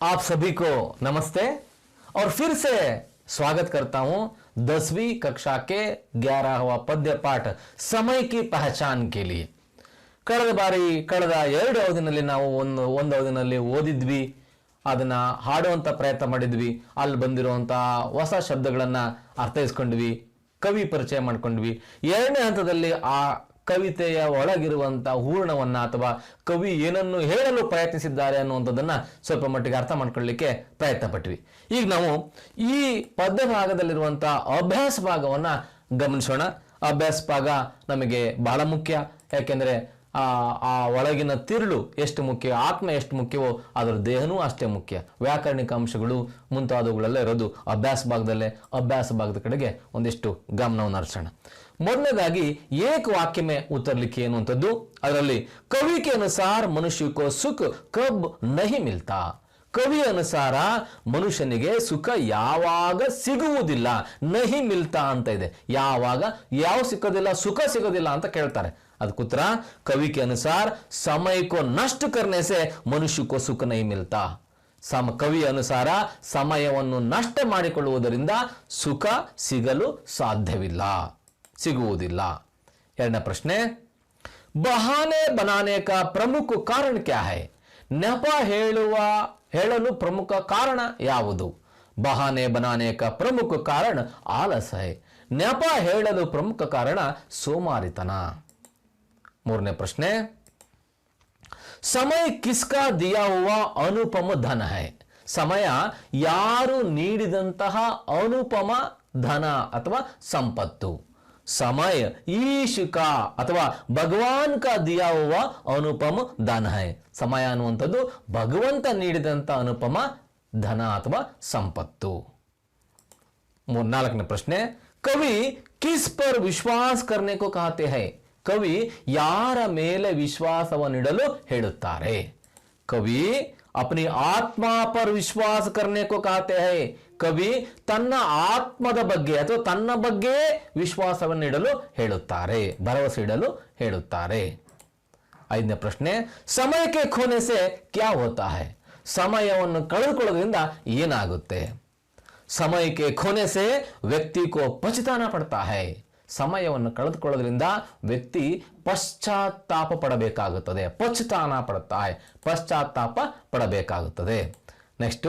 आप सभी को नमस्ते और फिर से स्वागत करता हूं 10वीं कक्षा के 11वां पद्य पाठ समय की पहचान के लिए। ಕಳೆದ 2 ಅವಧಿನಲ್ಲಿ ನಾವು ಒಂದು ಅವಧಿನಲ್ಲಿ ಓದಿದ್ವಿ, ಅದನ್ನ ಹಾಡುವಂತ ಪ್ರಯತ್ನ ಮಾಡಿದ್ವಿ, ಅಲ್ಲಿ ಬಂದಿರುವಂತ ಹೊಸ ಶಬ್ದಗಳನ್ನ ಅರ್ಥೈಸ್ಕೊಂಡ್ವಿ, ಕವಿ ಪರಿಚಯ ಮಾಡ್ಕೊಂಡ್ವಿ. 2ನೇ ಹಂತದಲ್ಲಿ ಆ ಕವಿತೆಯ ಒಳಗಿರುವಂತ ಹೂರ್ಣವನ್ನ ಅಥವಾ ಕವಿ ಏನನ್ನು ಹೇಳಲು ಪ್ರಯತ್ನಿಸಿದ್ದಾರೆ ಅನ್ನುವಂಥದ್ದನ್ನ ಸ್ವಲ್ಪ ಮಟ್ಟಿಗೆ ಅರ್ಥ ಮಾಡ್ಕೊಳ್ಳಿಕ್ಕೆ ಪ್ರಯತ್ನ ಪಟ್ವಿ. ಈಗ ನಾವು ಈ ಪದ್ಯ ಭಾಗದಲ್ಲಿರುವಂತಹ ಅಭ್ಯಾಸ ಭಾಗವನ್ನ ಗಮನಿಸೋಣ. ಅಭ್ಯಾಸ ಭಾಗ ನಮಗೆ ಬಹಳ ಮುಖ್ಯ, ಯಾಕೆಂದ್ರೆ ಆ ಒಳಗಿನ ತಿರುಳು ಎಷ್ಟು ಮುಖ್ಯ, ಆತ್ಮ ಎಷ್ಟು ಮುಖ್ಯವೋ ಅದರ ದೇಹನೂ ಅಷ್ಟೇ ಮುಖ್ಯ. ವ್ಯಾಕರಣಿಕ ಅಂಶಗಳು ಮುಂತಾದವುಗಳೆಲ್ಲ ಇರೋದು ಅಭ್ಯಾಸ ಭಾಗದಲ್ಲೇ. ಅಭ್ಯಾಸ ಭಾಗದ ಕಡೆಗೆ ಒಂದಿಷ್ಟು ಗಮನವನ್ನು ಹರಿಸೋಣ. ಮೊದಲನೇದಾಗಿ ಏಕ ವಾಕ್ಯ में उत्तर लिखिए ಅನ್ನುವಂಥದ್ದು. ಅದರಲ್ಲಿ ಕವಿ के अनुसार मनुष्य को सुख कब नहीं मिलता. ಕವಿ ಅನುಸಾರ ಮನುಷ್ಯನಿಗೆ ಸುಖ ಯಾವಾಗ ಸಿಗುವುದಿಲ್ಲ, ನಹಿ ಮಿಲ್ತಾ ಅಂತ ಇದೆ. ಯಾವಾಗ ಯಾವ ಸಿಗೋದಿಲ್ಲ, ಸುಖ ಸಿಗೋದಿಲ್ಲ ಅಂತ ಕೇಳ್ತಾರೆ. ಅದಕ್ಕೆ ಉತ್ತರ ಕವಿ के अनुसार समय को नष्ट करने से मनुष्य को सुख नहीं मिलता. ಕವಿ ಅನುಸಾರ ಸಮಯವನ್ನು ನಷ್ಟ ಮಾಡಿಕೊಳ್ಳುವುದರಿಂದ ಸುಖ ಸಿಗಲು ಸಾಧ್ಯವಿಲ್ಲ, ಸಿಗುವುದಿಲ್ಲ. ಎರಡನೇ ಪ್ರಶ್ನೆ, ಬಹಾನೆ ಬನಾನೆ ಕಾ ಪ್ರಮುಖ ಕಾರಣ ಕ್ಯಾ ಹೈ. ನೆಪ ಹೇಳಲು ಪ್ರಮುಖ ಕಾರಣ ಯಾವುದು. ಬಹಾನೆ ಬನಾನೆ ಕಾ ಪ್ರಮುಖ ಕಾರಣ ಆಲಸ ಹೈ. ನೆಪ ಹೇಳಲು ಪ್ರಮುಖ ಕಾರಣ ಸೋಮಾರಿತನ. ಮೂರನೇ ಪ್ರಶ್ನೆ, ಸಮಯ ಕಿಸ್ಕಾ ದಿಯಾ ಹುವಾ ಅನುಪಮ ಧನ ಹೈ. ಸಮಯ ಯಾರು ನೀಡಿದಂತಹ ಅನುಪಮ ಧನ ಅಥವಾ ಸಂಪತ್ತು. समय ईश का ಅಥವಾ ಭಗವಾನ್ ಕಾ ದಿಯಾ ಹುವಾ ಅನುಪಮ ಧನ ಹೈ. ಸಮಯ ಅನ್ನುವಂಥದ್ದು ಭಗವಂತ ನೀಡಿದಂತ ಅನುಪಮ ಧನ ಅಥವಾ ಸಂಪತ್ತು. ನಾಲ್ಕನೇ ಪ್ರಶ್ನೆ, ಕವಿ ಕಿಸ್ ಪರ್ ವಿಶ್ವಾಸ ಕರ್ನೆ ಕೋ ಕಹತೆ ಹೈ. ಕವಿ ಯಾರ ಮೇಲೆ ವಿಶ್ವಾಸವನ್ನಿಡಲು ಹೇಳುತ್ತಾರೆ. ಕವಿ अपनी आत्मा पर विश्वास करने को कहते हैं. ಕವಿ ತನ್ನ ಆತ್ಮದ ಬಗ್ಗೆ ಅಥವಾ ತನ್ನ ಬಗ್ಗೆ ವಿಶ್ವಾಸವನ್ನಿಡಲು ಹೇಳುತ್ತಾರೆ, ಭರವಸೆ ಇಡಲು ಹೇಳುತ್ತಾರೆ. ಐದನೇ ಪ್ರಶ್ನೆ, ಸಮಯಕ್ಕೆ ಖೋನೆ ಸೆ ಕ್ಯಾ ಹೋತಾ ಹೈ. ಸಮಯವನ್ನು ಕಳೆದುಕೊಳ್ಳೋದ್ರಿಂದ ಏನಾಗುತ್ತೆ. ಸಮಯಕ್ಕೆ ಖೋನೆ ಸೆ ವ್ಯಕ್ತಿ ಕೋ ಪಛತಾನ ಪಡ್ತಾ ಹೈ. ಸಮಯವನ್ನು ಕಳೆದುಕೊಳ್ಳೋದ್ರಿಂದ ವ್ಯಕ್ತಿ ಪಶ್ಚಾತ್ತಾಪ ಪಡಬೇಕಾಗುತ್ತದೆ. ಪಶ್ಚಾತ್ತಾನ ಪಡ್ತಾ ಹೈ, ಪಶ್ಚಾತ್ತಾಪ ಪಡಬೇಕಾಗುತ್ತದೆ. ನೆಕ್ಸ್ಟ್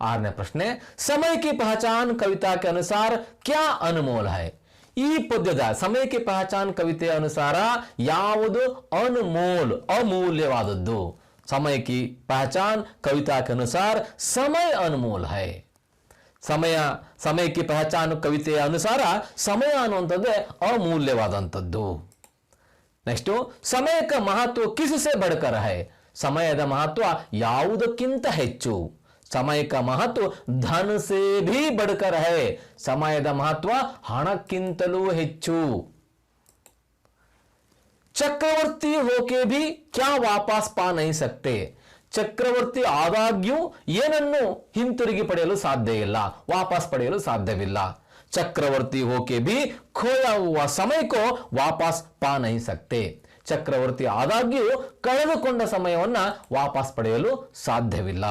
ಆರನೇ ಪ್ರಶ್ನೆ, ಸಮಯ ಕಿ ಪಹಚಾನ್ ಕವಿತಾ ಕೆ ಅನುಸಾರ ಕ್ಯಾ ಅನುಮೋಲ್ ಹೈ. ಈ ಪದ್ಯದ ಸಮಯ ಕಿ ಪಹಚಾನ್ ಕವಿತೆಯ ಅನುಸಾರ ಯಾವುದು ಅನುಮೋಲ್, ಅಮೂಲ್ಯವಾದದ್ದು. ಸಮಯ ಕಿ ಪಹಚಾನ್ ಕವಿತಾ ಕೆ ಅನುಸಾರ ಸಮಯ ಅನುಮೋಲ್ ಹೈ. ಸಮಯ ಕಿ ಪಹಚಾನ್ ಕವಿತೆಯ ಅನುಸಾರ ಸಮಯ ಅನ್ನುವಂಥದ್ದೇ ಅಮೂಲ್ಯವಾದಂಥದ್ದು. ನೆಕ್ಸ್ಟ್, ಸಮಯಕ್ಕೆ ಮಹತ್ವ ಕಿಸೆ ಬಡ್ಕರ ಹೈ. ಸಮಯದ ಮಹತ್ವ ಯಾವುದಕ್ಕಿಂತ ಹೆಚ್ಚು. ಸಮಯ का महत्व धन से भी बढ़कर है. ಸಮಯದ ಮಹತ್ವ ಹಣಕ್ಕಿಂತಲೂ ಹೆಚ್ಚು. ಚಕ್ರವರ್ತಿ ಹೋಕೆ भी क्या वापस पा नहीं सकते. ಚಕ್ರವರ್ತಿ ಆದಾಗ್ಯೂ ಏನನ್ನು ಹಿಂತಿರುಗಿ ಪಡೆಯಲು ಸಾಧ್ಯ ಇಲ್ಲ, ವಾಪಸ್ ಪಡೆಯಲು ಸಾಧ್ಯವಿಲ್ಲ. ಚಕ್ರವರ್ತಿ ಹೋಕೆ भी खोया हुआ समय को वापस पा नहीं सकते. ಚಕ್ರವರ್ತಿ ಆದಾಗ್ಯೂ ಕಳೆದುಕೊಂಡ ಸಮಯವನ್ನ ವಾಪಸ್ ಪಡೆಯಲು ಸಾಧ್ಯವಿಲ್ಲ.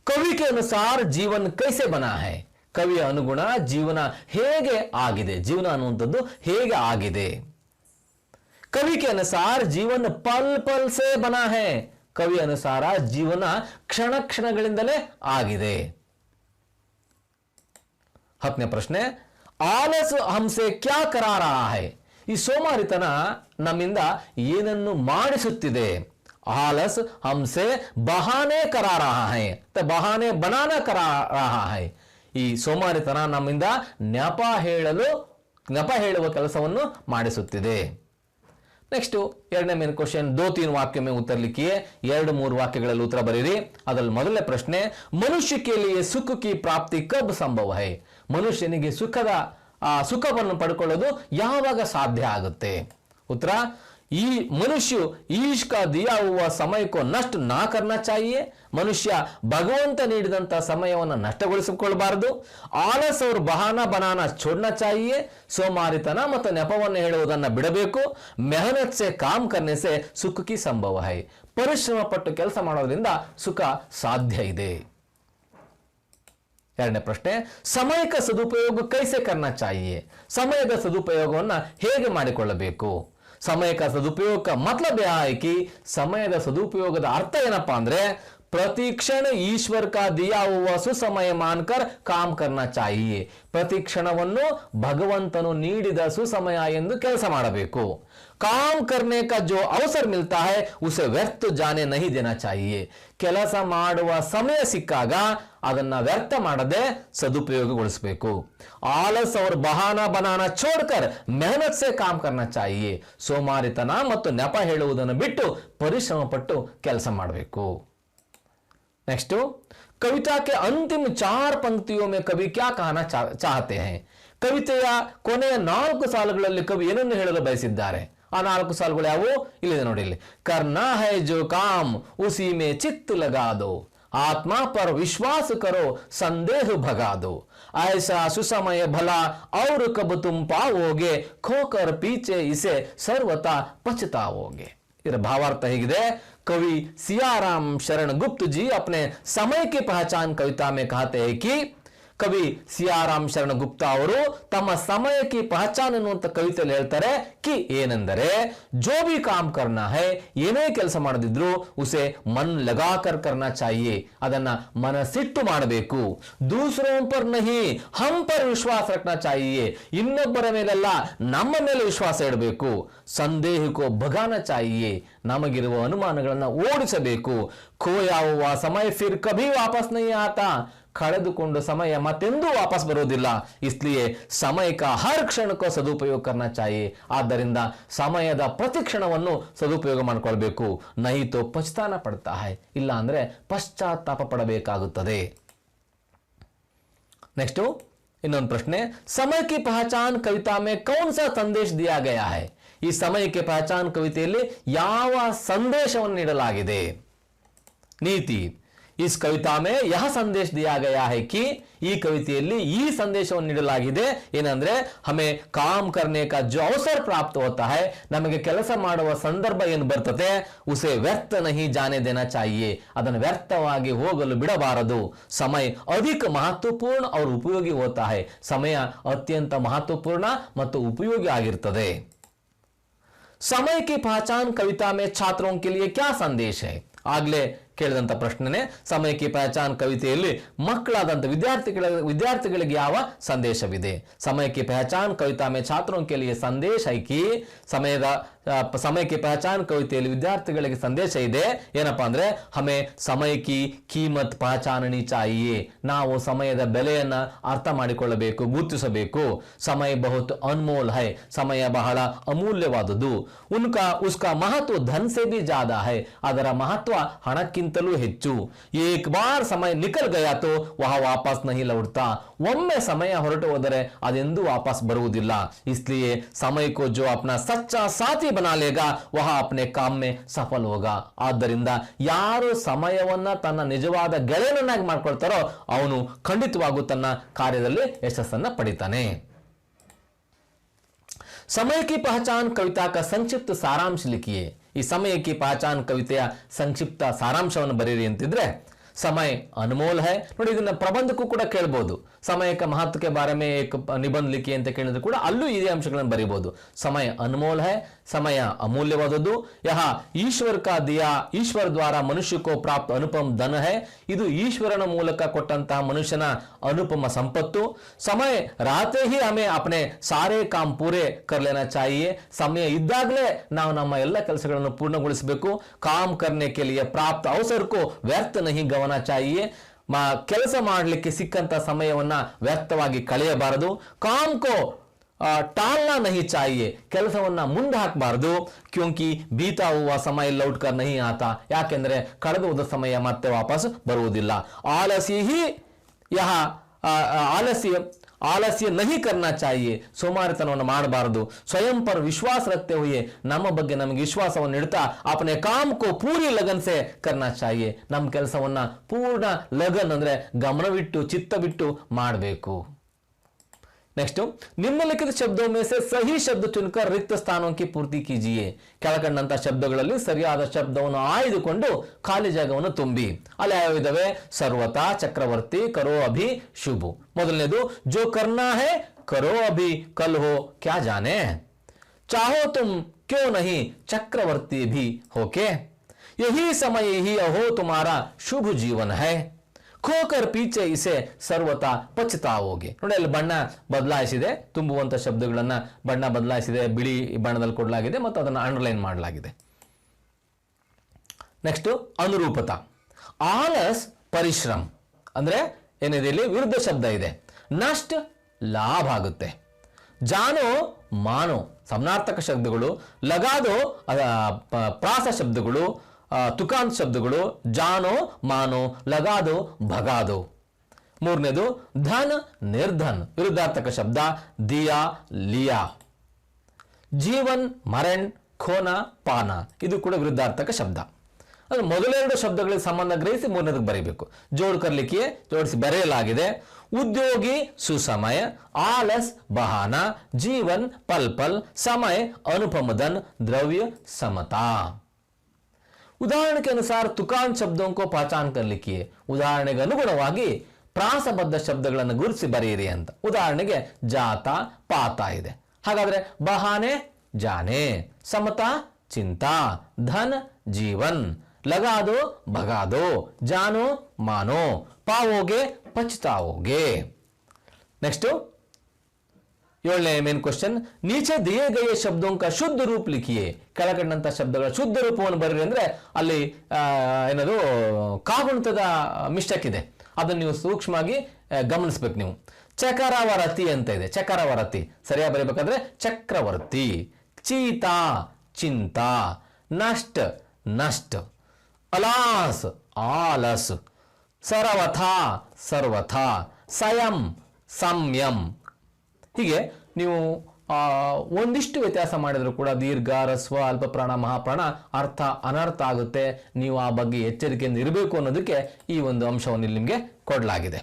ಕವಿ ಕೆ ಅನುಸಾರ ಜೀವನ ಕೈಸೆ ಬನಾ ಹೈ. ಕವಿಯ ಅನುಗುಣ ಜೀವನ ಹೇಗೆ ಆಗಿದೆ, ಜೀವನ ಅನ್ನುವಂಥದ್ದು ಹೇಗೆ ಆಗಿದೆ. ಕವಿ ಕೆ ಅನುಸಾರ ಜೀವನ ಪಲ್ ಪಲ್ ಸೆ ಬನಾ ಹೈ. ಕವಿ ಅನುಸಾರ ಜೀವನ ಕ್ಷಣ ಕ್ಷಣಗಳಿಂದಲೇ ಆಗಿದೆ. ಹತ್ತನೇ ಪ್ರಶ್ನೆ, ಆಲಸ್ ಹಮ್ಸೆ ಕ್ಯಾ ಕರಾ ರಹಾ ಹೈ. ಈ ಸೋಮಾರಿತನ ನಮ್ಮಿಂದ ಏನನ್ನು ಮಾಡಿಸುತ್ತಿದೆ. आलस हमसे बहाने करा रहा है, तो बहाने बनाना करा रहा है. ಈ ಸೋಮಾರಿತನ ನಮ್ಮಿಂದ ನೆಪ ಹೇಳುವ ಕೆಲಸವನ್ನು ಮಾಡಿಸುತ್ತಿದೆ. ನೆಕ್ಸ್ಟ್ ಎರಡನೇ ಮೇನ್ ಕ್ವಶನ್, 2-3 ವಾಕ್ಯ में उत्तर लिखिए. 2-3 ವಾಕ್ಯಗಳಲ್ಲಿ ಉತ್ತರ ಬರೆಯಿರಿ. ಅದರಲ್ಲಿ ಮೊದಲನೇ ಪ್ರಶ್ನೆ, ಮನುಷ್ಯ के लिए सुख की प्राप्ति कब संभव है. ಮನುಷ್ಯನಿಗೆ ಸುಖವನ್ನು ಪಡ್ಕೊಳ್ಳೋದು ಯಾವಾಗ ಸಾಧ್ಯ ಆಗುತ್ತೆ. ಉತ್ತರ, ಈ ಮನುಷ್ಯ ईश का दिया हुआ समय को नष्ट ना करना चाहिए. ಮನುಷ್ಯ ಭಗವಂತ ನೀಡಿದಂತ ಸಮಯವನ್ನು ನಷ್ಟಗೊಳಿಸಿಕೊಳ್ಳಬಾರದು. ಆಲಸ್ और बहाना बनाना छोड़ना चाहिए. ಸೋಮಾರಿತನ ಮತ್ತು ನೆಪವನ್ನು ಹೇಳುವುದನ್ನು ಬಿಡಬೇಕು. मेहनत से काम करने से सुख की संभव है. ಪರಿಶ್ರಮ ಪಟ್ಟು ಕೆಲಸ ಮಾಡೋದ್ರಿಂದ ಸುಖ ಸಾಧ್ಯ ಇದೆ. ಎರಡನೇ ಪ್ರಶ್ನೆ, ಸಮಯ का सदुपयोग कैसे करना चाहिए? ಸಮಯದ ಸದುಪಯೋಗವನ್ನ ಹೇಗೆ ಮಾಡಿಕೊಳ್ಳಬೇಕು? ಸಮಯ का सदुपयोग का मतलब यह है कि ಸಮಯದ ಸದುಪಯೋಗದ ಅರ್ಥ ಏನಪ್ಪಾ ಅಂದ್ರೆ प्रति क्षण ईश्वर का दिया हुआ सुसमय मानकर काम करना चाहिए. ಪ್ರತಿ ಕ್ಷಣವನ್ನು ಭಗವಂತನು ನೀಡಿದ ಸುಸಮಯ ಎಂದು ಕೆಲಸ ಮಾಡಬೇಕು. काम करने का जो अवसर मिलता है उसे व्यर्थ जाने नहीं देना चाहिए. ಕೆಲಸ ಮಾಡುವ ಸಮಯ ಸಿಕ್ಕಾಗ ಅದನ್ನ ವ್ಯರ್ಥ ಮಾಡದೆ ಸದುಪಯೋಗಗೊಳಿಸಬೇಕು. आलस और बहाना बनाना छोड़कर मेहनत से काम करना चाहिए. ಸೋಮಾರಿತನ ಮತ್ತು ನೆಪ ಹೇಳುವುದನ್ನು ಬಿಟ್ಟು ಪರಿಶ್ರಮ ಪಟ್ಟು ಕೆಲಸ ಮಾಡಬೇಕು. नेक्स्ट, कविता के अंतिम 4 पंक्तियों में कवि क्या कहना चाहते हैं? ಕವಿತೆಯ ಕೊನೆಯ 4 ಸಾಲುಗಳಲ್ಲಿ ಕವಿ ಏನನ್ನು ಹೇಳಲು ಬಯಸಿದ್ದಾರೆ? ಆ 4 ಸಾಲುಗಳು ಯಾವುವು? ಇಲ್ಲಿದೆ ನೋಡಿ. ಇಲ್ಲಿ करना है जो काम उसी में चित्त लगा दो, आत्मा पर विश्वास करो संदेह भगा दो, ऐसा सुसमय भला और कब तुम पाओगे, खोकर पीछे इसे सर्वथा पछताओगे. ಇದರ ಭಾವಾರ್ಥ ಹೇಗಿದೆ? कवि सियाराम शरण गुप्त जी अपने समय की पहचान कविता में कहते हैं कि ಕವಿ ಸಿಯಾರಾಮ್ ಶರಣ ಗುಪ್ತಾ ಅವರು ತಮ್ಮ ಸಮಯಕ್ಕೆ ಪಹಚಾನ್ ಅನ್ನುವಂತ ಕವಿತೆಯಲ್ಲಿ ಹೇಳ್ತಾರೆ ಕಿ ಏನೆಂದರೆ ಜೋ ಬಿ ಕಾಮ್ ಕರ್ನಾ ಹೈ, ಏನೇ ಕೆಲಸ ಮಾಡದಿದ್ರು ಉಸೆ ಮನ್ ಲಗಾಕರ್ ಕರ್ನಾ ಚಾಹಿಯೆ, ಅದನ್ನ ಮನಸ್ಸಿಟ್ಟು ಮಾಡಬೇಕು. ದೂಸರೋಂ ಪರ್ ನಹಿ ಹಮ್ ಪರ್ ವಿಶ್ವಾಸ ರಖನಾ ಚಾಹಿಯೆ, ಇನ್ನೊಬ್ಬರ ಮೇಲೆಲ್ಲ ನಮ್ಮ ಮೇಲೆ ವಿಶ್ವಾಸ ಇಡಬೇಕು. ಸಂದೇಹಕ್ಕೋ ಭಗಾನ ಚಾಹಿಯೆ, ನಮಗಿರುವ ಅನುಮಾನಗಳನ್ನ ಓಡಿಸಬೇಕು. ಖೋಯಾ ಹುವಾ ಸಮಯ ಫಿರ್ ಕಭಿ ವಾಪಸ್ ನಹಿ ಆತಾ, ಕಳೆದುಕೊಂಡು ಸಮಯ ಮತ್ತೆಂದೂ ವಾಪಸ್ ಬರುವುದಿಲ್ಲ. ಇಸ್ಲಿಯೇ ಸಮಯ का हर क्षण को सदुपयोग करना चाहिए. ಆದ್ದರಿಂದ ಸಮಯದ ಪ್ರತಿ ಕ್ಷಣವನ್ನು ಸದುಪಯೋಗ ಮಾಡಿಕೊಳ್ಳಬೇಕು. नहीं तो पछताना पड़ता है, ಇಲ್ಲ ಅಂದ್ರೆ ಪಶ್ಚಾತ್ತಾಪ ಪಡಬೇಕಾಗುತ್ತದೆ. नेक्स्ट, ಇನ್ನೊಂದು ಪ್ರಶ್ನೆ, समय की पहचान कविता में कौन सा संदेश दिया गया है? ಈ समय की पहचान ಕವಿತೆಯಲ್ಲಿ ಯಾವ ಸಂದೇಶವನ್ನು ನೀಡಲಾಗಿದೆ? ನೀತಿ, इस कविता में यह संदेश दिया गया है कि ಈ ಕವಿತೆಯಲ್ಲಿ ಈ ಸಂದೇಶವನ್ನು ನೀಡಲಾಗಿದೆ ಏನಂದ್ರೆ हमें काम करने का जो अवसर प्राप्त होता है, ನಮಗೆ ಕೆಲಸ ಮಾಡುವ ಸಂದರ್ಭ ಏನು ಬರ್ತದೆ, उसे व्यर्थ नहीं जाने देना चाहिए, ಅದನ್ನು ವ್ಯರ್ಥವಾಗಿ ಹೋಗಲು ಬಿಡಬಾರದು. समय अधिक महत्वपूर्ण और उपयोगी होता है, ಸಮಯ ಅತ್ಯಂತ ಮಹತ್ವಪೂರ್ಣ ಮತ್ತು ಉಪಯೋಗಿ ಆಗಿರುತ್ತದೆ. समय की पहचान कविता में छात्रों के लिए क्या संदेश है? ಆಗ್ಲೇ ಕೇಳಿದಂತ ಪ್ರಶ್ನೆ, ಸಮಯಕ್ಕೆ ಪಹಚಾನ್ ಕವಿತೆಯಲ್ಲಿ ಮಕ್ಕಳಾದಂತ ವಿದ್ಯಾರ್ಥಿಗಳಿಗೆ ಯಾವ ಸಂದೇಶವಿದೆ? ಸಮಯಕ್ಕೆ ಪಹಚಾನ್ ಕವಿತಾ ಮೇ ಛಾತ್ರೋं के लिए संदेश है कि ಸಮಯಕ್ಕೆ ಪಹಚಾನ್ ಕವಿತೆಯಲ್ಲಿ ವಿದ್ಯಾರ್ಥಿಗಳಿಗೆ ಸಂದೇಶ ಇದೆ ಏನಪ್ಪಾ ಅಂದ್ರೆ हमें समय की कीमत पहचाननी चाहिए, ನಾವು ಸಮಯದ ಬೆಲೆಯನ್ನ ಅರ್ಥ ಮಾಡಿಕೊಳ್ಳಬೇಕು, ಗುರುತಿಸಬೇಕು. ಸಮಯ ಬಹುತ್ ಅನ್ಮೋಲ್ है, ಸಮಯ ಬಹಳ ಅಮೂಲ್ಯವಾದುದು. उसका महत्व धन से भी ज्यादा है, ಅದರ ಮಹತ್ವ ಹಣಕ್ಕಿಂತಲೂ ಹೆಚ್ಚು. एक बार समय निकल गया तो वह वापस नहीं लौटता, ಒಮ್ಮೆ ಸಮಯ ಹೊರಟು ಹೋದರೆ ಅದೆಂದೂ ವಾಪಸ್ ಬರುವುದಿಲ್ಲ. इसलिए समय को जो अपना सच्चा साथी बना लेगा वह अपने काम में सफल होगा. ಆದ್ದರಿಂದ ಯಾರು ಸಮಯವನ್ನ ತನ್ನ ನಿಜವಾದ ಗೆಳೆಯನನ್ನಾಗಿ ಮಾಡ್ಕೊಳ್ತಾರೋ ಅವನು ಖಂಡಿತವಾಗೂ ತನ್ನ ಕಾರ್ಯದಲ್ಲಿ ಯಶಸ್ಸನ್ನ ಪಡಿತಾನೆ. समय की पहचान कविता का संक्षिप्त सारांश लिखिए. ಈ ಸಮಯಕ್ಕೆ ಪಹಚಾನ್ ಕವಿತೆಯ ಸಂಕ್ಷಿಪ್ತ ಸಾರಾಂಶವನ್ನು ಬರೆಯಿರಿ ಅಂತಿದ್ರೆ, समय अनमोल है ನೋಡಿ, ಇದನ್ನ ಪ್ರಬಂಧಕ್ಕೂ ಕೂಡ ಕೇಳಬಹುದು. समय का महत्व के बारे में एक निबंध लिखिए ಅಂತ ಕೇಳಿದ್ರು ಕೂಡ ಅಲ್ಲೂ ಇದೇ ಅಂಶಗಳನ್ನು ಬರೀಬಹುದು. समय अनमोल है, ಸಮಯ ಅಮೂಲ್ಯವಾದದ್ದು. यह ईश्वर का दिया, ईश्वर द्वारा मनुष्य को प्राप्त अनुपम धन है, ಇದು ಈಶ್ವರನ ಮೂಲಕ ಕೊಟ್ಟಂತಹ ಮನುಷ್ಯನ ಅನುಪಮ ಸಂಪತ್ತು. समय रहते ही हमें अपने सारे काम पूरे कर लेना चाहिए, ಸಮಯ ಇದ್ದಾಗಲೇ ನಾವು ನಮ್ಮ ಎಲ್ಲ ಕೆಲಸಗಳನ್ನು ಪೂರ್ಣಗೊಳಿಸಬೇಕು. काम करने के लिए प्राप्त अवसर को व्यर्थ नहीं गंवाना चाहिए, ಕೆಲಸ ಮಾಡಲಿಕ್ಕೆ ಸಿಕ್ಕಂತ ಸಮಯವನ್ನ ವ್ಯರ್ಥವಾಗಿ ಕಳೆಯಬಾರದು. काम को टालना नहीं चाहिए, ಕೆಲಸವನ್ನ ಮುಂದೆ ಹಾಕಬಾರದು. ಕ್ಯೋಂಕಿ ಬೀತಾ ಹುವಾ ಸಮಯ ಲೌಟ್ ಕರ್ ನಹಿ ಆತಾ, ಯಾಕೆಂದ್ರೆ ಕಳೆದು ಹೋದ ಸಮಯ ಮತ್ತೆ ವಾಪಸ್ ಬರುವುದಿಲ್ಲ. ಆಲಸ್ಯ ನಹಿ ಕರ್ನಾ ಚಾಹಿಯೆ, ಸೋಮಾರಿತನವನ್ನು ಮಾಡಬಾರದು. ಸ್ವಯಂ ಪರ್ ವಿಶ್ವಾಸ ರಖತೆ ಹುಯೆ, ನಮ್ಮ ಬಗ್ಗೆ ನಮಗೆ ವಿಶ್ವಾಸವನ್ನು ಇಡ್ತಾ ಅಪನೆ ಕಾಮ್ ಕೋ ಪೂರಿ ಲಗನ್ ಸೆ ಕರ್ನಾ ಚಾಹಿಯೆ, ನಮ್ಮ ಕೆಲಸವನ್ನ ಪೂರ್ಣ ಲಗನ್ ಅಂದ್ರೆ ಗಮನವಿಟ್ಟು ಚಿತ್ತ ಬಿಟ್ಟು ಮಾಡಬೇಕು. नेक्स्ट, निम्नलिखित शब्दों में से सही शब्द चुनकर रिक्त स्थानों की पूर्ति कीजिए. ಕೆಳಕಂಡಂತ ಶಬ್ದಗಳಲ್ಲಿ ಸರಿಯಾದ ಶಬ್ದವನ್ನು ಆಯ್ದುಕೊಂಡು ಖಾಲಿ ಜಾಗವನ್ನು ತುಂಬಿ. ಅಲ್ಲಿ ಯಾವ ಇದಾವೆ? ಸರ್ವತಾ, ಚಕ್ರವರ್ತಿ, ಕರೋ ಅಭಿ, ಶುಭು. ಮೊದಲನೇದು, ಜೋ ಕರ್ನಾ ಹೈ ಕರೋ ಅಭಿ, ಕಲ್ ಹೋ ಕ್ಯಾ ಜಾನೆ, चाहो तुम क्यों नहीं चक्रवर्ती भी होके, यही समय ही अहो तुम्हारा शुभ जीवन है, खोकर पीछे इसे सर्वತಾ ಪಚ್ತಾವೋಗೆ. ನೋಡಿ, ಅಲ್ಲಿ ಬಣ್ಣ ಬದಲಾಯಿಸಿದೆ, ತುಂಬುವಂತ ಶಬ್ದಗಳನ್ನ ಬಣ್ಣ ಬದಲಾಯಿಸಿದೆ, ಬಿಳಿ ಬಣ್ಣದಲ್ಲಿ ಕೊಡಲಾಗಿದೆ ಮತ್ತು ಅದನ್ನು ಅಂಡರ್ಲೈನ್ ಮಾಡಲಾಗಿದೆ. ನೆಕ್ಸ್ಟ್, ಅನುರೂಪತಾ. ಆಲಸ್ ಪರಿಶ್ರಮ ಅಂದ್ರೆ ಏನಿದೆ? ಇಲ್ಲಿ ವಿರುದ್ಧ ಶಬ್ದ ಇದೆ. ನಷ್ಟ ಲಾಭ ಆಗುತ್ತೆ. ಜಾನೋ ಮಾನೋ ಸಮಾನಾರ್ಥಕ ಶಬ್ದಗಳು, ಲಗಾದೋ ಪ್ರಾಸ ಶಬ್ದಗಳು, ತುಕಾಂತ್ ಶಬ್ದಗಳು, ಜಾನೋ ಮಾನೋ, ಲಗಾದೋ ಭಗಾದೋ. ಮೂರನೇದು, ಧನ್ ನಿರ್ಧನ್ ವಿರುದ್ಧಾರ್ಥಕ ಶಬ್ದ, ದಿಯಾ ಲಿಯಾ. ಜೀವನ್ ಮರಣ್, ಖೋನ ಪಾನ ಇದು ಕೂಡ ವಿರುದ್ಧಾರ್ಥಕ ಶಬ್ದ. ಅದು ಮೊದಲೆರಡು ಶಬ್ದಗಳಿಗೆ ಸಂಬಂಧ ಗ್ರಹಿಸಿ ಮೂರನೇದಕ್ಕೆ ಬರೀಬೇಕು. ಜೋಡ್ ಕರ್ಲಿಕ್ಕೆ ಜೋಡಿಸಿ ಬರೆಯಲಾಗಿದೆ. ಉದ್ಯೋಗಿ ಸುಸಮಯ, ಆಲಸ್ ಬಹಾನ, ಜೀವನ್ ಪಲ್ ಪಲ್, समय अनुपमदन, द्रव्य समता. उदाहरण के अनुसार तुकान शब्दों को पहचान कर लिखिए. ಉದಾಹರಣೆಗೆ ಅನುಗುಣವಾಗಿ ಪ್ರಾಸಬದ್ಧ ಶಬ್ದಗಳನ್ನು ಗುರುತಿಸಿ ಬರೆಯಿರಿ ಅಂತ. ಉದಾಹರಣೆಗೆ ಜಾತ, ಪಾತ ಇದೆ. ಹಾಗಾದ್ರೆ ಬಹಾನೆ ಜಾನೆ, ಸಮತಾ ಚಿಂತಾ, ಧನ್ ಜೀವನ್, ಲಗಾದೋ ಭಗಾದೋ, ಜಾನೋ ಮಾನೋ, ಪಾವೋಗೆ ಪಚ್ತಾವೋಗೆ. नेक्स्ट, 7ನೇ ಮೇನ್ ಕ್ವೆಶ್ಚನ್, नीचे दिए गए शब्दों का शुद्ध रूप लिखिए. ಕೆಳಕಂಡಂತ ಶಬ್ದಗಳ ಶುದ್ಧ ರೂಪವನ್ನು ಬರೆಯಿರಿ ಅಂದ್ರೆ ಅಲ್ಲಿ ಏನದು ಕಾಗುಣಿತದ ಮಿಸ್ಟೇಕ್ ಇದೆ, ಅದನ್ನು ನೀವು ಸೂಕ್ಷ್ಮವಾಗಿ ಗಮನಿಸಬೇಕು ನೀವು. ಚಕರವರತಿ ಅಂತ ಇದೆ, ಚಕರವರತಿ ಸರಿಯಾಗಿ ಬರೀಬೇಕಾದ್ರೆ ಚಕ್ರವರ್ತಿ. ಚೀತಾ ಚಿಂತಾ, ನಷ್ಟ ನಷ್ಟ, ಅಲಾಸ್ ಆಲಸ್, ಸರ್ವಥಾ ಸರ್ವಥಾ, ಸಂಯಂ ಸಂಯಂ. ಹೀಗೆ ನೀವು ಒಂದಿಷ್ಟು ವ್ಯತ್ಯಾಸ ಮಾಡಿದ್ರು ಕೂಡ ದೀರ್ಘ, ರಸ್ವ, ಅಲ್ಪ ಪ್ರಾಣ, ಮಹಾಪ್ರಾಣ ಅರ್ಥ ಅನರ್ಥ ಆಗುತ್ತೆ. ನೀವು ಆ ಬಗ್ಗೆ ಎಚ್ಚರಿಕೆಯಿಂದ ಇರಬೇಕು ಅನ್ನೋದಕ್ಕೆ ಈ ಒಂದು ಅಂಶವನ್ನು ಇಲ್ಲಿ ನಿಮಗೆ ಕೊಡಲಾಗಿದೆ.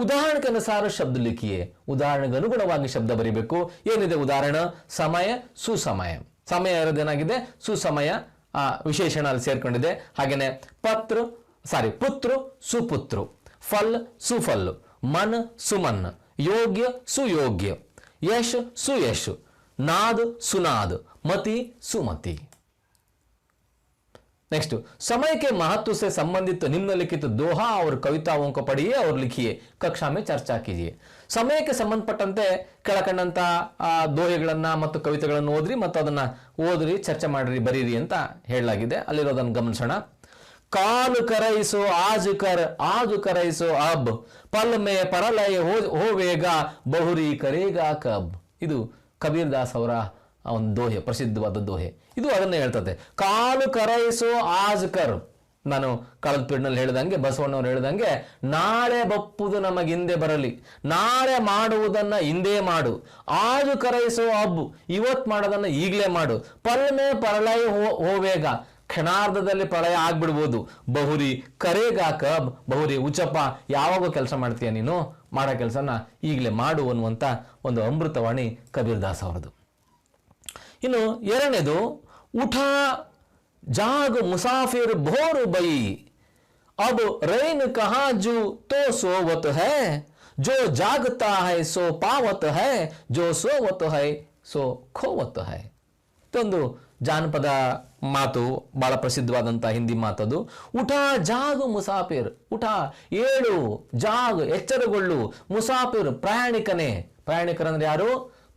ಉದಾಹರಣೆಗೆ ಅನುಸಾರ ಶಬ್ದ ಲಿಖಿಯೇ. ಉದಾಹರಣೆಗೆ ಅನುಗುಣವಾಗಿ ಶಬ್ದ ಬರೀಬೇಕು. ಏನಿದೆ ಉದಾಹರಣೆ? ಸಮಯ, ಸುಸಮಯ. ಸಮಯ ಇರೋದೇನಾಗಿದೆ? ಸುಸಮಯ ವಿಶೇಷಣ ಅಲ್ಲಿ ಸೇರ್ಕೊಂಡಿದೆ. ಹಾಗೇನೆ ಪುತ್ರ ಸುಪುತ್ರ, ಫಲ್ ಸುಫಲ್, ಮನ್ ಸುಮನ್, ಯೋಗ್ಯ ಸುಯೋಗ್ಯ, यश सुयश, नाद सुनाद, मति सुमति. नेक्स्ट, समय के महत्व से संबंधित निम्नलिखित दोहा और कविताओं को पढ़िए और लिखिए. कक्षा में चर्चा कीजिए. ಸಮಯಕ್ಕೆ ಸಂಬಂಧಪಟ್ಟಂತೆ ಕೆಳಕಂಡಂತ ದೋಹೆಗಳನ್ನ ಮತ್ತು ಕವಿತೆಗಳನ್ನು ಓದ್ರಿ ಮತ್ತು ಅದನ್ನ ಓದ್ರಿ, ಚರ್ಚೆ ಮಾಡ್ರಿ, ಬರೀರಿ ಅಂತ ಹೇಳಲಾಗಿದೆ. ಅಲ್ಲಿರೋದನ್ನು ಗಮನಿಸೋಣ. काल करैसो आज करैसो अब, पल में परलय होवेगा, ಬಹುರಿ ಕರೇಗಾ ಕಬ್. ಇದು ಕಬೀರ್ ದಾಸ್ ಅವರ ಒಂದು ದೋಹೆ, ಪ್ರಸಿದ್ಧವಾದ ದೋಹೆ. ಇದು ಅದನ್ನೇ ಹೇಳ್ತದೆ. ಕಾಲು ಕರೈಸೋ ಆಜ್ ಕರ್. ನಾನು ಕಳೆದ ಪೀಡ್ನಲ್ಲಿ ಹೇಳಿದಂಗೆ, ಬಸವಣ್ಣವ್ರು ಹೇಳಿದಂಗೆ, ನಾಳೆ ಬಪ್ಪುದು ನಮಗಿಂದೆ ಬರಲಿ, ನಾಳೆ ಮಾಡುವುದನ್ನ ಹಿಂದೆ ಮಾಡು. ಆಜು ಕರೈಸೋ ಅಬ್, ಇವತ್ ಮಾಡೋದನ್ನ ಈಗಲೇ ಮಾಡು. ಪಲ್ಮೆ ಪರಳಯ ಹೋವೇಗ, ಕ್ಷಣಾರ್ಧದಲ್ಲಿ ಪ್ರಳಯ ಆಗ್ಬಿಡ್ಬೋದು. ಬಹುರಿ ಕರೇಗಾ ಕಬ್, ಬಹುರಿ ಉಚ್ಚಪ್ಪ, ಯಾವಾಗ ಕೆಲಸ ಮಾಡ್ತೀಯ ನೀನು, ಮಾಡೋ ಕೆಲಸನ ಈಗಲೇ ಮಾಡು ಅನ್ನುವಂಥ ಒಂದು ಅಮೃತವಾಣಿ ಕಬೀರ್ ದಾಸ್ ಅವರದು. ಇನ್ನು ಎರಡನೇದು, ಉಠಾ ಜಾಗ್ ಮುಸಾಫಿರ್ ಭೋರ್ ಬೈ, ಅಬ್ ರೈನ್ ಕಹಾ ಜು ತೋ ಸೋವತ್ ಹೈ, ಜೋ ಜಾಗತಾ ಹೈ ಸೋ ಪಾವತ್ ಹೈ, ಜೋ ಸೋವತ್ ಹೈ ಸೋ ಖೋವತ್ ಹೈ. ಇದೊಂದು ಜಾನಪದ ಮಾತು, ಬಹಳ ಪ್ರಸಿದ್ಧವಾದಂಥ ಹಿಂದಿ ಮಾತದು. ಉಠಾ ಜಾಗು ಮುಸಾಫಿರ್, ಉಠಾ ಏಳು, ಜಾಗ್ ಎಚ್ಚರಗೊಳ್ಳು, ಮುಸಾಫಿರ್ ಪ್ರಯಾಣಿಕನೇ. ಪ್ರಯಾಣಿಕರಂದ್ರೆ ಯಾರು?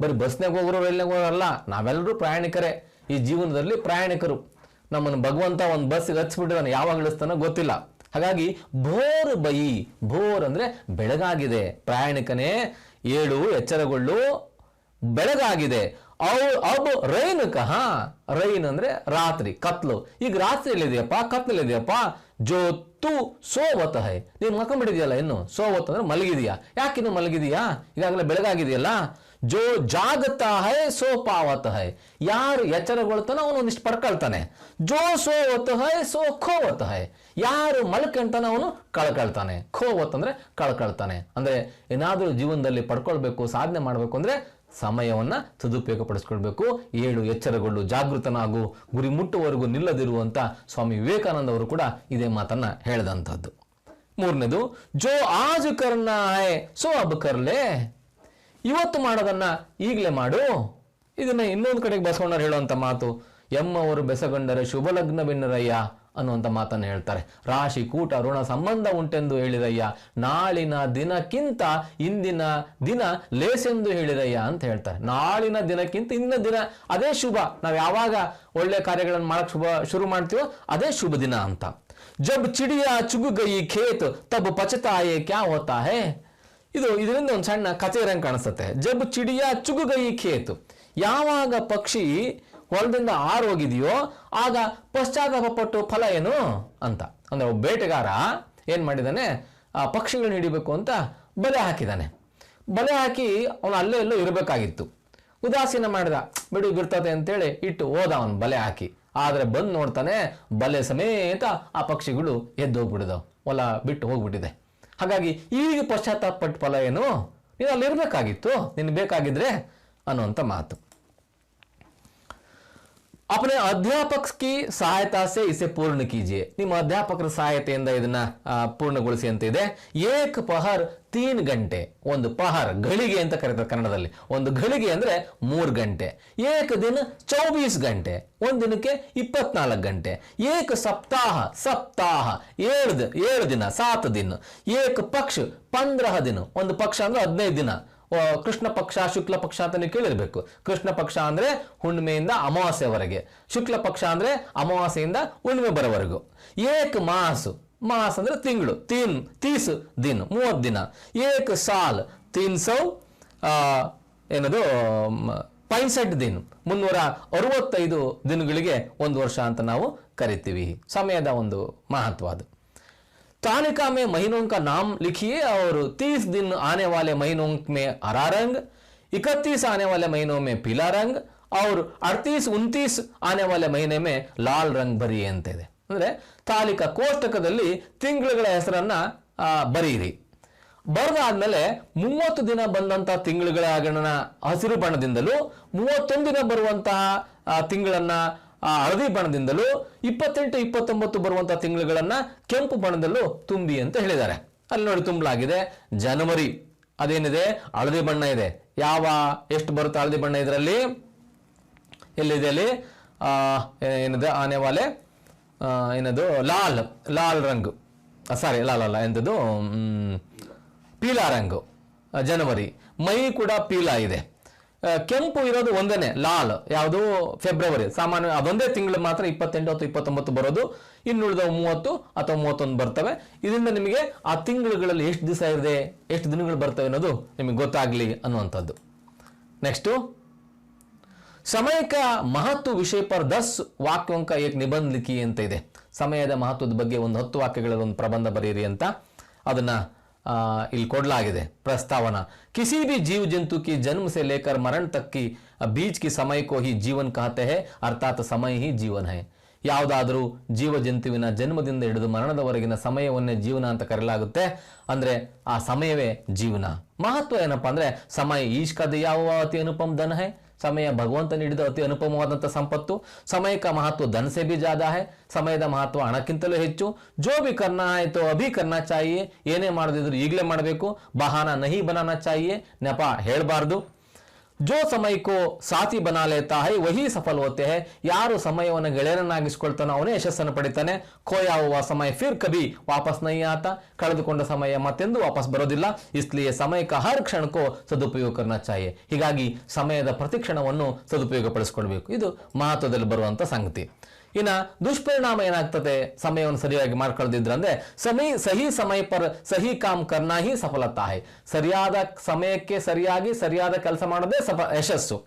ಬರೀ ಬಸ್ನಾಗ ಹೋಗೋರು, ರೈಲ್ನಾಗ ಹೋಗೋರಲ್ಲ, ನಾವೆಲ್ಲರೂ ಪ್ರಯಾಣಿಕರೇ. ಈ ಜೀವನದಲ್ಲಿ ಪ್ರಯಾಣಿಕರು. ನಮ್ಮನ್ನು ಭಗವಂತ ಒಂದು ಬಸ್ಸಿಗೆ ಹಚ್ಚಿಬಿಟ್ಟಿದ್ದಾನೆ, ಯಾವಾಗ ಇಳಿಸ್ತಾನೋ ಗೊತ್ತಿಲ್ಲ. ಹಾಗಾಗಿ ಭೋರ್ ಬೈ, ಭೋರ್ ಅಂದ್ರೆ ಬೆಳಗಾಗಿದೆ. ಪ್ರಯಾಣಿಕನೇ ಏಳು, ಎಚ್ಚರಗೊಳ್ಳು, ಬೆಳಗಾಗಿದೆ. ಅಬ್ ರೈನ್ ಕಹಾ, ರೈನ್ ಅಂದ್ರೆ ರಾತ್ರಿ, ಕತ್ಲು. ಈಗ ರಾತ್ರಿ ಎಲ್ಲಿದೆಯಪ್ಪ, ಕತ್ಲಲ್ಲಿದೆಯಪ್ಪ. ಜೋ ತು ಸೋವತ್ ಹೈ, ನೀನು ಮಲ್ಕೊಂಡ್ಬಿಟ್ಟಿದೆಯಲ್ಲ, ಇನ್ನು ಸೋವತ್ ಅಂದ್ರೆ ಮಲಗಿದೀಯಾ. ಯಾಕಿನ್ನು ಮಲಗಿದೀಯಾ? ಈಗಾಗಲೇ ಬೆಳಗಾಗಿದೆಯಲ್ಲ. ಜೋ ಜಾಗತಾ ಹೈ ಸೋ ಪಾವತ ಹೈ, ಯಾರು ಎಚ್ಚರಗೊಳ್ತಾನೋ ಅವನು ಒಂದಿಷ್ಟು ಪಡ್ಕೊಳ್ತಾನೆ. ಜೋ ಸೋವತ್ ಹೈ ಸೋ ಖೋವತ್ ಹೈ, ಯಾರು ಮಲ್ಕೊಂತಾನೆ ಅವನು ಕಳ್ಕೊಳ್ತಾನೆ. ಖೋವತ್ ಅಂದ್ರೆ ಕಳ್ಕೊಳ್ತಾನೆ. ಅಂದ್ರೆ ಏನಾದರೂ ಜೀವನದಲ್ಲಿ ಪಡ್ಕೊಳ್ಬೇಕು, ಸಾಧನೆ ಮಾಡಬೇಕು ಅಂದ್ರೆ ಸಮಯವನ್ನ ಸದುಪಯೋಗ ಪಡಿಸ್ಕೊಳ್ಬೇಕು. 7 ಎಚ್ಚರಗೊಳ್ಳು, ಜಾಗೃತನಾಗು, ಗುರಿ ಮುಟ್ಟುವವರೆಗೂ ನಿಲ್ಲದಿರುವಂತ ಸ್ವಾಮಿ ವಿವೇಕಾನಂದ ಅವರು ಕೂಡ ಇದೇ ಮಾತನ್ನ ಹೇಳಿದಂಥದ್ದು. 3ನೇದು, ಜೋ ಆಜ್ ಕರ್ನಾ ಹೈ ಸೋ ಅಬ್ ಕರ್ಲೆ, ಇವತ್ತು ಮಾಡೋದನ್ನ ಈಗಲೇ ಮಾಡು. ಇದನ್ನ ಇನ್ನೊಂದು ಕಡೆಗೆ ಬಸವಣ್ಣರು ಹೇಳುವಂತ ಮಾತು, ಎಮ್ಮವರು ಬೆಸಗೊಂಡರೆ ಶುಭ ಲಗ್ನವೆನ್ನರಯ್ಯ ಅನ್ನುವಂಥ ಮಾತನ್ನು ಹೇಳ್ತಾರೆ. ರಾಶಿ ಕೂಟ ಋಣ ಸಂಬಂಧ ಉಂಟೆಂದು ಹೇಳಿರಯ್ಯ, ನಾಳಿನ ದಿನಕ್ಕಿಂತ ಇಂದಿನ ದಿನ ಲೇಸೆಂದು ಹೇಳಿರಯ್ಯ ಅಂತ ಹೇಳ್ತಾರೆ. ನಾಳಿನ ದಿನಕ್ಕಿಂತ ಇಂದಿನ ದಿನ ಅದೇ ಶುಭ. ನಾವು ಯಾವಾಗ ಒಳ್ಳೆ ಕಾರ್ಯಗಳನ್ನು ಮಾಡಕ್ ಶುರು ಮಾಡ್ತೀವೋ ಅದೇ ಶುಭ ದಿನ ಅಂತ. ಜಬ್ ಚಿಡಿಯಾ ಚುಗು ಗಯಿ ಖೇತ್ ತಬ್ ಪಚತಾಯೇ ಕ್ಯಾ ಹೋತಾ ಹೇ, ಇದರಿಂದ ಒಂದು ಸಣ್ಣ ಕಥೆ ರಂಗ್ ಕಾಣಿಸುತ್ತೆ. ಜಬ್ ಚಿಡಿಯಾ ಚುಗು ಗಯಿ ಖೇತ್, ಯಾವಾಗ ಪಕ್ಷಿ ಹೊಲದಿಂದ ಆರೋಗಿದೆಯೋ ಆಗ ಪಶ್ಚಾತ್ತಾಪ ಪಟ್ಟು ಫಲ ಏನು ಅಂತ. ಅಂದ್ರೆ ಒಬ್ಬ ಬೇಟೆಗಾರ ಏನ್ ಮಾಡಿದಾನೆ, ಆ ಪಕ್ಷಿಗಳನ್ನ ಹಿಡಿಬೇಕು ಅಂತ ಬಲೆ ಹಾಕಿದಾನೆ. ಬಲೆ ಹಾಕಿ ಅವನು ಅಲ್ಲೇ ಎಲ್ಲೋ ಇರಬೇಕಾಗಿತ್ತು. ಉದಾಸೀನ ಮಾಡಿದ, ಬಿಡು ಬಿಡ್ತದೆ ಅಂತೇಳಿ ಇಟ್ಟು ಹೋದ ಅವನು ಬಲೆ ಹಾಕಿ. ಆದ್ರೆ ಬಂದು ನೋಡ್ತಾನೆ ಬಲೆ ಸಮೇತ ಆ ಪಕ್ಷಿಗಳು ಎದ್ದು ಹೋಗ್ಬಿಡಿದವು, ಹೊಲ ಬಿಟ್ಟು ಹೋಗ್ಬಿಟ್ಟಿದೆ. ಹಾಗಾಗಿ ಈಗ ಪಶ್ಚಾತ್ತಾಪ ಪಟ್ಟು ಫಲ ಏನು, ನೀನು ಅಲ್ಲಿ ಇರಬೇಕಾಗಿತ್ತು, ನಿನ್ ಬೇಕಾಗಿದ್ರೆ ಅನ್ನುವಂಥ ಮಾತು. अपने अध्यापक की सहायता से इसे पूर्ण कीजिए, ನಿಮ್ಮ ಅಧ್ಯಾಪಕರ ಸಹಾಯತೆಯಿಂದ ಇದನ್ನ ಪೂರ್ಣಗೊಳಿಸಿ ಅಂತ ಇದೆ. ಏಕ್ ಪಹರ್ 3 ಗಂಟೆ, ಒಂದು ಪಹರ್ ಘಳಿಗೆ ಅಂತ ಕರೀತಾರೆ ಕನ್ನಡದಲ್ಲಿ. ಒಂದು ಘಳಿಗೆ ಅಂದ್ರೆ 3 ಗಂಟೆ. ಏಕ್ ದಿನ 24 ಗಂಟೆ, ಒಂದು ದಿನಕ್ಕೆ 24 ಗಂಟೆ. ಏಕ್ ಸಪ್ತಾಹ, ಸಪ್ತಾಹ 7 ದಿನ, 7 ದಿನ. ಏಕ್ ಪಕ್ಷ 15 ದಿನ, ಒಂದು ಪಕ್ಷ ಅಂದ್ರೆ 15 ದಿನ. ಕೃಷ್ಣ ಪಕ್ಷ ಶುಕ್ಲ ಪಕ್ಷ ಅಂತ ನೀವು ಕೇಳಿರ್ಬೇಕು. ಕೃಷ್ಣ ಪಕ್ಷ ಅಂದ್ರೆ ಹುಣ್ಣಿಮೆಯಿಂದ ಅಮಾವಾಸ್ಯವರೆಗೆ, ಶುಕ್ಲ ಪಕ್ಷ ಅಂದ್ರೆ ಅಮಾವಾಸ್ಯೆಯಿಂದ ಹುಣ್ಣಿಮೆ ಬರೋವರೆಗೂ. ಏಕ್ ಮಾಸ್, ಮಾಸ್ ಅಂದ್ರೆ ತಿಂಗಳು, 30 ದಿನ 30 ದಿನ. ಏಕ್ ಸಾಲ್ 300 ಏನದು 65 ದಿನ, 365 ದಿನಗಳಿಗೆ ಒಂದು ವರ್ಷ ಅಂತ ನಾವು ಕರಿತೀವಿ. ಸಮಯದ ಒಂದು ಮಹತ್ವ ಅದು. तालिका में महीनों का नाम लिखिए और 30 दिन आने वाले महीनों में हरा रंग, 31 आने वाले महीनों में पीला रंग और 38-29 आने वाले महीने में लाल रंग भरिए ಅಂತ ಇದೆ. ಅಂದ್ರೆ ತಾಲಿಕಾ ಕೋಷ್ಟಕದಲ್ಲಿ ತಿಂಗಳುಗಳ ಹೆಸರನ್ನ ಬರೀರಿ. ಬರೆದಾದ್ಮೇಲೆ 30 ದಿನ ಬಂದಂತ ತಿಂಗಳುಗಳ ಹಸಿರು ಬಣ್ಣದಿಂದಲೂ, 31 ದಿನ ಬರುವಂತಹ ತಿಂಗಳನ್ನ ಹಳದಿ ಬಣ್ಣದಿಂದಲೂ, 28, 29 ಬರುವಂತಹ ತಿಂಗಳುಗಳನ್ನ ಕೆಂಪು ಬಣ್ಣದಲ್ಲೂ ತುಂಬಿ ಅಂತ ಹೇಳಿದ್ದಾರೆ. ಅಲ್ಲಿ ನೋಡಿ ತುಂಬಲಾಗಿದೆ. ಜನವರಿ ಅದೇನಿದೆ ಹಳದಿ ಬಣ್ಣ ಇದೆ. ಎಷ್ಟು ಬರುತ್ತೆ ಹಳದಿ ಬಣ್ಣ ಇದರಲ್ಲಿ? ಎಲ್ಲಿದೆ ಅಲ್ಲಿ? ಏನಿದೆ ಆನೆ ವಾಲೆ ಏನದು ಲಾಲ್ ರಂಗು, ಸಾರಿ ಲಾಲ್ ಅಲ್ಲ, ಎಂತದ್ದು ಪೀಲಾ ರಂಗು ಜನವರಿ. ಮೈ ಕೂಡ ಪೀಲಾ ಇದೆ. ಕೆಂಪು ಇರೋದು ಒಂದೇನೆ ಲಾಲ್, ಯಾವುದು ಫೆಬ್ರವರಿ. ಸಾಮಾನ್ಯ ಅದೊಂದೇ ತಿಂಗಳು ಮಾತ್ರ 28 ಅಥವಾ 29 ಬರೋದು, ಇನ್ನುಳಿದ 30 ಅಥವಾ 31 ಬರ್ತವೆ. ಇದರಿಂದ ನಿಮಗೆ ಆ ತಿಂಗಳುಗಳಲ್ಲಿ ಎಷ್ಟು ದಿವಸ ಇದೆ, ಎಷ್ಟು ದಿನಗಳು ಬರ್ತವೆ ಅನ್ನೋದು ನಿಮಗೆ ಗೊತ್ತಾಗ್ಲಿ ಅನ್ನುವಂಥದ್ದು. ನೆಕ್ಸ್ಟ್, ಸಮಯ ಕಾ ಮಹತ್ವ ವಿಷಯ ಪರ್ 10 ವಾಕ್ಯೋं का एक निबंध लिखिए ಅಂತ ಇದೆ. ಸಮಯದ ಮಹತ್ವದ ಬಗ್ಗೆ ಒಂದು 10 ವಾಕ್ಯಗಳ ಒಂದು ಪ್ರಬಂಧ ಬರೆಯಿರಿ ಅಂತ ಅದನ್ನ ಇಲ್ಲಿ ಕೊಡಲಾಗಿದೆ ಪ್ರಸ್ತಾವನಾ. किसी भी जीव जंतु की जन्म से लेकर मरण तक की बीच की समय को ही जीवन कहते हैं, अर्थात समय ही जीवन है. ಯಾವುದಾದರೂ ಜೀವ ಜಂತುವಿನ ಜನ್ಮದಿಂದ ಹಿಡಿದು ಮರಣದವರೆಗಿನ ಸಮಯವನ್ನೇ ಜೀವನ ಅಂತ ಕರೆಯಲಾಗುತ್ತೆ. ಅಂದ್ರೆ ಆ ಸಮಯವೇ ಜೀವನ. ಮಹತ್ವ ಏನಪ್ಪಾ ಅಂದ್ರೆ, ಸಮಯ ಈಶ್ ಕಾ ದಿಯಾ ಹುವಾ ಅತಿ ಅನುಪಮ ಧನ ಹೈ, ಸಮಯ ಭಗವಂತ ನೀಡಿದ ಅತಿ ಅನುಪಮವಾದಂಥ ಸಂಪತ್ತು. ಸಮಯ ಕಾ ಮಹತ್ವ ಧನ ಸೆ ಭಿ ಜ್ಯಾದಾ ಹೈ, ಸಮಯದ ಮಹತ್ವ ಹಣಕ್ಕಿಂತಲೂ ಹೆಚ್ಚು. ಜೋ ಭಿ ಕರ್ನಾ ಹೈ ತೋ ಅಭಿ ಕರ್ನಾ ಚಾಹಿಯೆ, ಏನೇ ಮಾಡದಿದ್ರು ಈಗಲೇ ಮಾಡಬೇಕು. ಬಹಾನಾ ನಹಿ ಬನಾನಾ ಚಾಹಿಯೆ, ನೆಪ ಹೇಳಬಾರ್ದು. ಜೋ ಸಮಯ ಕೋ ಸಾಥಿ ಬನಾ ಲೇತಾ ಹೈ ವಹಿ ಸಫಲ್ ಹೋತೆ ಹೈ, ಯಾರು ಸಮಯವನ್ನು ಗೆಳೆಯರನ್ನಾಗಿಸ್ಕೊಳ್ತಾನೋ ಅವನೇ ಯಶಸ್ಸನ್ನು ಪಡಿತಾನೆ. ಖೋಯಾ ಹುವಾ ಸಮಯ ಫಿರ್ ಕಭಿ ವಾಪಸ್ ನಹಿ ಆತಾ, ಕಳೆದುಕೊಂಡ ಸಮಯ ಮತ್ತೆಂದು ವಾಪಸ್ ಬರೋದಿಲ್ಲ. ಇಸ್ಲಿಯೇ ಸಮಯ ಕಾ ಹರ್ ಕ್ಷಣ ಕೋ ಸದುಪಯೋಗ ಕರ್ನಾ ಚಾಹಿಯೆ, ಹೀಗಾಗಿ ಸಮಯದ ಪ್ರತಿ ಕ್ಷಣವನ್ನು ಸದುಪಯೋಗ ಪಡಿಸ್ಕೊಳ್ಬೇಕು. ಇದು ಮಹತ್ವದಲ್ಲಿ ಬರುವಂತ ಸಂಗತಿ. ಇನ್ನ ದುಷ್ಪರಿಣಾಮ ಏನಾಗ್ತದೆ ಸಮಯವನ್ನು ಸರಿಯಾಗಿ ಮಾಡ್ಕೊಳ್ದಿದ್ರೆ ಅಂದ್ರೆ ಸಹಿ ಸಮಯ ಪರ್ ಸಹಿ ಕಾಮ್ ಕರ್ನಾ ಹಿ ಸಫಲತಾ ಹೈ. ಸರಿಯಾದ ಸಮಯಕ್ಕೆ ಸರಿಯಾದ ಕೆಲಸ ಮಾಡೋದೇ ಯಶಸ್ಸು.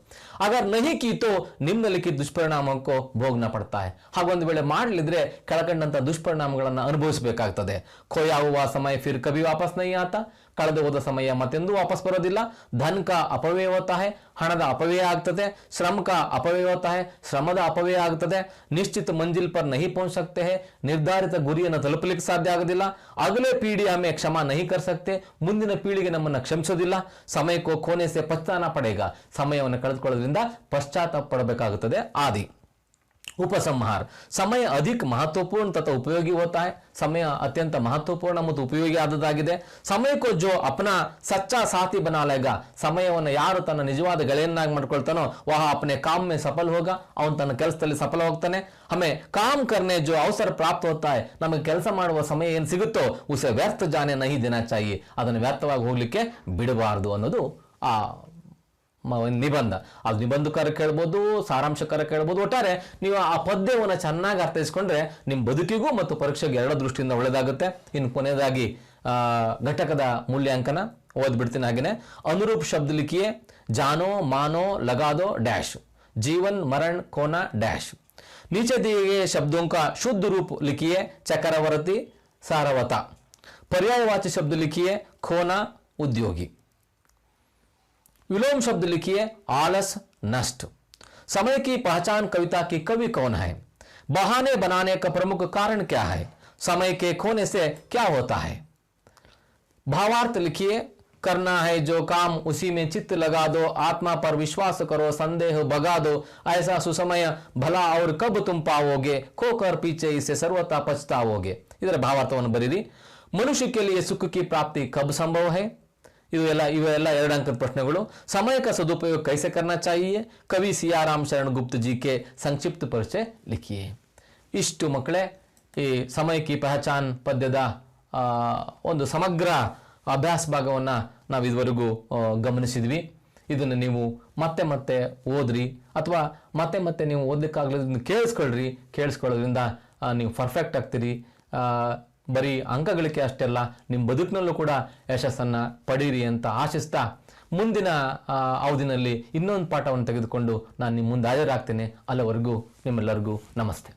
अगर नहीं की तो निम्नलिखित दुष्परिणामों को भोगना पड़ता है. ಹಾಗೊಂದು ವೇಳೆ ಮಾಡಲಿದ್ರೆ ಕೆಳಕಂಡಂತ ದುಷ್ಪರಿಣಾಮಗಳನ್ನು ಅನುಭವಿಸಬೇಕಾಗ್ತದೆ. खोया हुआ समय फिर कभी वापस नहीं आता. ಕಳೆದು ಹೋದ ಸಮಯ ಮತ್ತೆಂದೂ ವಾಪಸ್ ಬರೋದಿಲ್ಲ. ಧನ್ ಕಾ ಅಪವ್ಯಯ ಹೋತಾ ಹೈ, ಹಣದ ಅಪವ್ಯಯ ಆಗ್ತದೆ. ಶ್ರಮ ಕಾ ಅಪವ್ಯಯ ಹೋತಾ ಹೈ, ಶ್ರಮದ ಅಪವ್ಯಯ ಆಗ್ತದೆ. ನಿಶ್ಚಿತ ಮಂಜಿಲ್ ಪರ್ ನಹಿ ಪहुंच सकते हैं, ನಿರ್ಧಾರಿತ ಗುರಿಯನ್ನು ತಲುಪಲಿಕ್ಕೆ ಸಾಧ್ಯ ಆಗೋದಿಲ್ಲ. ಅಗಲೇ ಪೀಡಿ ಹಮೆ ಕ್ಷಮಾ ನಹಿ ಕರ್ ಸಕ್ತೆ, ಮುಂದಿನ ಪೀಳಿಗೆ ನಮ್ಮನ್ನು ಕ್ಷಮಿಸೋದಿಲ್ಲ. ಸಮಯಕ್ಕೋ ಖೋನೆ ಸೆ ಪಚ್ತಾನ ಪಡೇಗ, ಸಮಯವನ್ನು ಕಳೆದುಕೊಳ್ಳೋದ್ರಿಂದ ಪಶ್ಚಾತ್ತಾಪ ಪಡಬೇಕಾಗುತ್ತದೆ. ಆದಿ उपसंहार. समय अधिक महत्वपूर्ण तथा उपयोगी होता है. समय अत्यंत महत्वपूर्ण ಮತ್ತು ಉಪಯೋಗಿ ಆದದ್ದಾಗಿದೆ. समय को जो अपना सच्चा साथी बना लेगा, ಸಮಯವನ್ನು ಯಾರು ತನ್ನ ನಿಜವಾದ ಗೆಳೆಯನ್ನಾಗಿ ಮಾಡ್ಕೊಳ್ತಾನೋ वह अपने काम में सफल होगा, ಅವನು ತನ್ನ ಕೆಲಸದಲ್ಲಿ ಸಫಲ ಹೋಗ್ತಾನೆ. हमें काम करने जो अवसर प्राप्त होता है, ನಮಗೆ ಕೆಲಸ ಮಾಡುವ ಸಮಯ ಏನು ಸಿಗುತ್ತೋ उसे व्यर्थ जाने नहीं देना चाहिए, ಅದನ್ನು ವ್ಯರ್ಥವಾಗಿ ಹೋಗ್ಲಿಕ್ಕೆ ಬಿಡಬಾರದು ಅನ್ನೋದು ಆ ನಿಬಂಧ. ಅದು ನಿಬಂಧಕರ ಕೇಳ್ಬೋದು, ಸಾರಾಂಶಕರ ಕೇಳ್ಬೋದು. ಒಟ್ಟಾರೆ ನೀವು ಆ ಪದ್ಯವನ್ನು ಚೆನ್ನಾಗಿ ಅರ್ಥೈಸ್ಕೊಂಡ್ರೆ ನಿಮ್ಮ ಬದುಕಿಗೂ ಮತ್ತು ಪರೀಕ್ಷೆಗೆ ಎರಡೂ ದೃಷ್ಟಿಯಿಂದ ಒಳ್ಳೆಯದಾಗುತ್ತೆ. ಇನ್ನು ಕೊನೆಯದಾಗಿ ಘಟಕದ ಮೂಲ್ಯಾಂಕನ ಓದ್ಬಿಡ್ತೀನಿ. ಹಾಗೇನೆ ಅನುರೂಪ ಶಬ್ದ ಲಿಖಿಯೇ, ಜಾನೋ ಮಾನೋ ಲಗಾದೋ डैश, जीवन मरण कोना डैश. नीचे दिए गए शब्दों का शुद्ध रूप लिखिए, चक्रवर्ती सारवता. पर्यायवाची शब्द लिखिए, खोना उद्योगी. विलोम शब्द लिखिए, आलस नष्ट. समय की पहचान कविता की कवि कौन है? बहाने बनाने का प्रमुख कारण क्या है? समय के खोने से क्या होता है? भावार्थ लिखिए, करना है जो काम उसी में चित्त लगा दो, आत्मा पर विश्वास करो, संदेह भगा दो, ऐसा सुसमय भला और कब तुम पाओगे, खोकर पीछे इसे सर्वथा पछताओगे. ಇದರ ಭಾವಾರ್ಥವನ್ನು ಬರೀರಿ. मनुष्य के लिए सुख की प्राप्ति कब संभव है? इवेला 2 अंक प्रश्नಗಳು. समय का सदुपयोग कैसे करना चाहिए? कवि सियाराम शरण गुप्त जी के संक्षिप्त परिचय लिखिए. ಇಷ್ಟು ಮಕ್ಕಳೇ ಈ ಸಮಯ ಕಿ ಪಹಚಾನ್ ಪದ್ಯದ ಒಂದು ಸಮಗ್ರ ಅಭ್ಯಾಸ ಭಾಗವನ್ನು ನಾವು ಇದುವರೆಗೂ ಗಮನಿಸಿದ್ವಿ. ಇದನ್ನು ನೀವು ಮತ್ತೆ ಓದ್ರಿ, ಅಥವಾ ಮತ್ತೆ ನೀವು ಓದಲಿಕ್ಕಾಗಲಿದ್ದನ್ನು ಕೇಳಿಸ್ಕೊಳ್ಳೋದ್ರಿಂದ ನೀವು ಪರ್ಫೆಕ್ಟ್ ಆಗ್ತೀರಿ. ಬರೀ ಅಂಕಗಳಿಕೆ ಅಷ್ಟೆಲ್ಲ ನಿಮ್ಮ ಬದುಕಿನಲ್ಲೂ ಕೂಡ ಯಶಸ್ಸನ್ನು ಪಡೀರಿ ಅಂತ ಆಶಿಸ್ತಾ, ಮುಂದಿನ ಅವಧಿನಲ್ಲಿ ಇನ್ನೊಂದು ಪಾಠವನ್ನು ತೆಗೆದುಕೊಂಡು ನಾನು ನಿಮ್ಮ ಮುಂದೆ ಹಾಜರಾಗ್ತೇನೆ. ಅಲ್ಲಿವರೆಗೂ ನಿಮ್ಮೆಲ್ಲರಿಗೂ ನಮಸ್ತೆ.